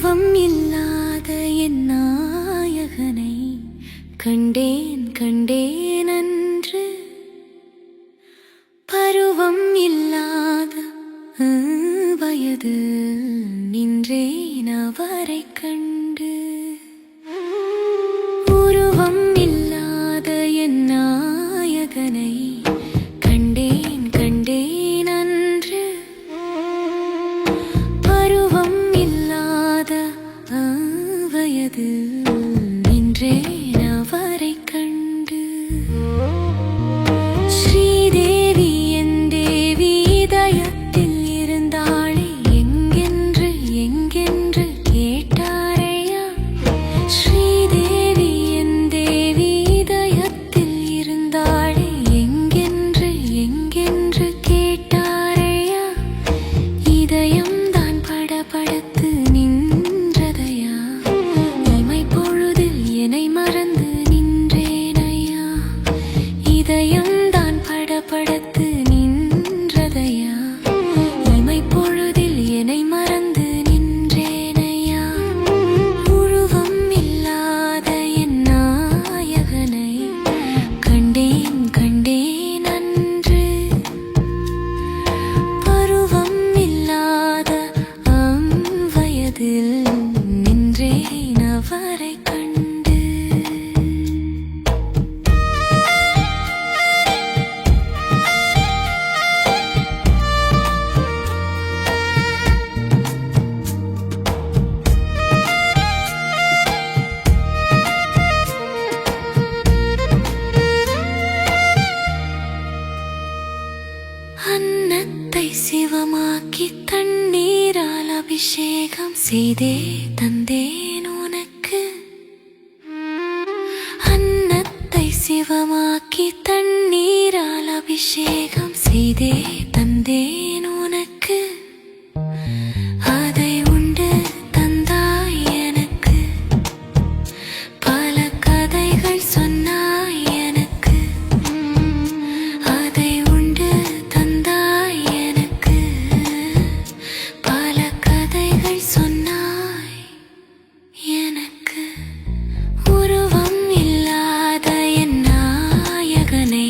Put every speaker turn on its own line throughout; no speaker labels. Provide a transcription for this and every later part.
பருவம் இல்லாத என் நாயகனை கண்டேன் கண்டேன் அன்று. பருவம் இல்லாத வயது நின்றேன் அவரை கண்டு. உருவம் இல்லாத என் நாயகனை கண்டேன் கண்டேன் அன்று. பருவம் இல்லாத வயது நின்றேன் அவரை கண்டு. ஸ்ரீதேவி என் தேவி இதயத்தில் இருந்தாளே எங்கென்று எங்கென்று கேட்டாரையா. ஸ்ரீதேவி என் தேவி இதயத்தில் இருந்தாளே எங்கென்று எங்கென்று கேட்டாரையா. இதயம் தான் படபடத்து நின்றதையா. இமை பொழுதில் என்னை மறந்து நின்றேனையா. இதயம் தான் படபடத்து நின்றதையா. இமை பொழுதில் என்னை மறந்து நின்றேனையா. உருவம் இல்லாத என் நாயகனை கண்டேன் கண்டேன் அன்று. பருவம் இல்லாத வயதில் நின்றேன் அவரை கண்டு. அன்னத்தை சிவமாக்கி தண்ணீரால் அபிஷேகம் செய்தே தந்தேன் உனக்கு. அன்னத்தை சிவமாக்கி தண்ணீரால் அபிஷேகம் செய்தே தந்தேன் உனக்கு. அதை உண்டு தந்தாய் எனக்கு. பல கதைகள் சொன்னாய் எனக்கு. அதை உண்டு தந்தாய் எனக்கு. பல கதைகள் சொன்னாய் எனக்கு. உருவம் இல்லாத என் நாயகனை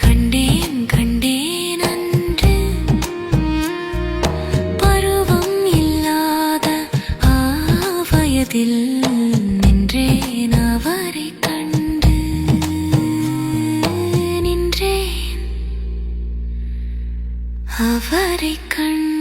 கண்டேன் கண்டேன் அன்று. பருவம் இல்லாத வயதில் நின்றேன் அவரை கண்டு. நின்றேன் அவரை கண்டு.